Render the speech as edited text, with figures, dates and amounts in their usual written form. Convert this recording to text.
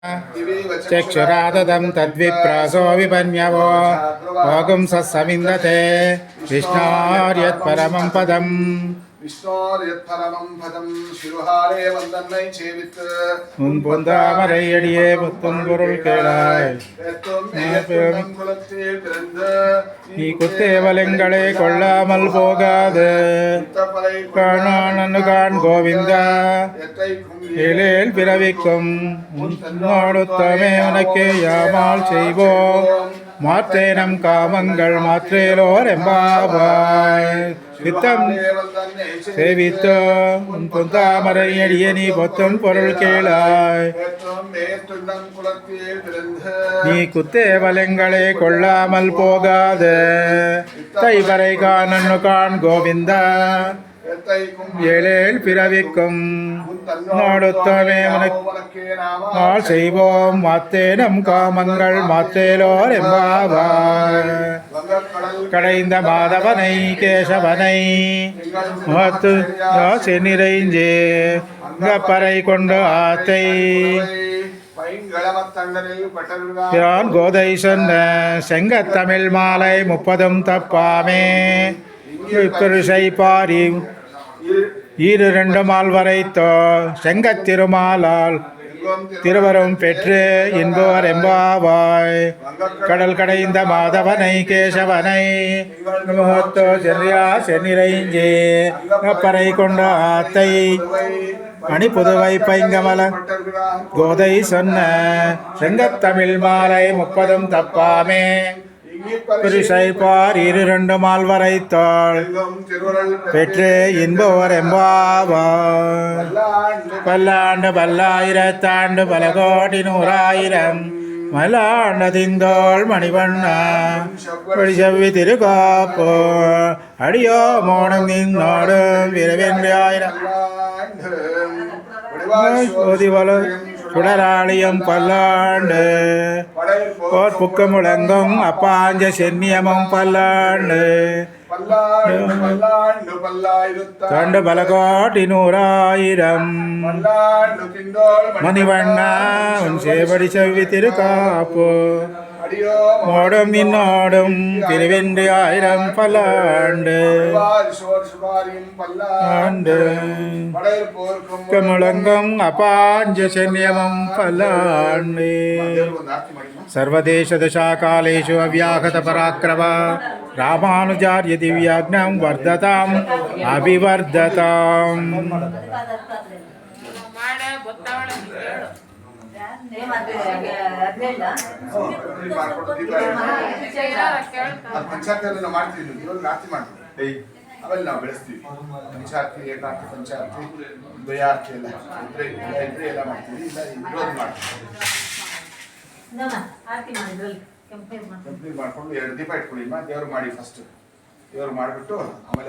चक्षुराददं तद्विप्रासो विपन्यवो भोगुं सविन्दते विष्णोर्यत्परमं पदम् शिरुहारे वंदन्नै सेवित् मुन्पुन्दामरैयडिये मुत्तुं பொருள் கேளாய் நீ குத்தேவலங்களை கொள்ளாமல் போகாது காணானு காண் கோவிந்தா ஏழேல் பிறவிக்கும் உன்னோடுத்தமே உனக்கு யாமால் செய்வோம் மாற்றே நம் காமங்கள் மாற்றேலோர் எம்பாவாய் சித்தம் சேவித்தோ உன் பொந்தாமரையடிய நீ பொத்தும் பொருள் கேளாய் நீ குத்தேவலங்களை கொள்ளாமல் போகாது தைவரை காணு காண் கோவிந்தா ஏழேல் பிறவிக்கும் நாடுத்தமே உனக்கு செய்வோம் மாத்தே நம் காமங்கள் மாத்தேலோர் எம்பாவாய் கடைந்த மாதவனை கேசவனை முகத்து சென்னிறைஞ்சே பறை கொண்டு ஆத்தை பிரான் கோதை சொன்ன செங்கத்தமிழ் மாலை 30 தப்பாமே இப்பரிசை பாரி ஈரு மால் வரைத்தோ செங்கத் திருமாலால் திருவரும் பெற்று இன்போர் எம்பாவாய் கடல் கடைந்த மாதவனை கேசவனை முகத்தோ சென்றியா சென்னிறைஞ்சே பறை கொண்ட ஆத்தை மணி புதுவை பைங்கமல கோதை சொன்ன செங்கத்தமிழ் மாலை 30 தப்பாமே பரிசை பார் 2 மால் வரைத்தாள் பெற்று இன்போர் எம்பாவாய் பல்லாண்டு பல்லாயிரத்தாண்டு பல கோடி 100,000 மல்லாண்டதிந்தோள் மணிவண்ணா செவ்வி திருக்காப்போ அடியோ மோனம் நின்னோடும் விரவென்றாயிரம் சுடராளியம் பல்லாண்டு போர் புக்க முழங்கும் அப்பாஞ்ச சென்னியமும் பல்லாண்டு தொண்டு பலகோட்டி 100,000 மணிவண்ணா உன் சேவடி செவ்வி திருக்காப்போ மோடும் நின்னோடும் திருவென்று 1000 பல்லாண்டு முழங்கும் அப்பாஞ்ச சென்னியமும் பல்லாண்டு சர்வதேச தசாகாலேஷு அவ்யாகத பராக்கிரம ராமானுஜார்ய திவ்யாக்ஞம் வர்ததாம் அபிவர்ததாம். ಅವೆಲ್ಲ ನಾವು ಬೆಳೆಸ್ತೀವಿ. ಪಂಚಾರ್ತಿ ಏಕಾರ್ತಿ ಪಂಚಾರ್ತಿ ದ್ವಯಾರ್ತಿ ಎಲ್ಲ ಇದ್ರೆ ಎಲ್ಲ ಮಾಡ್ತೀವಿ. ಇಲ್ಲ ವಿರೋಧ ಮಾಡ್ತೀವಿ. ಕಂಪ್ಲೀಟ್ ಮಾಡ್ಕೊಂಡು 2 ದೀಪ ಇಟ್ಕೊಳ್ಳಿ. ದೇವ್ರು ಮಾಡಿ ಫಸ್ಟ್ ದೇವ್ರು ಮಾಡಿಬಿಟ್ಟು ಆಮೇಲೆ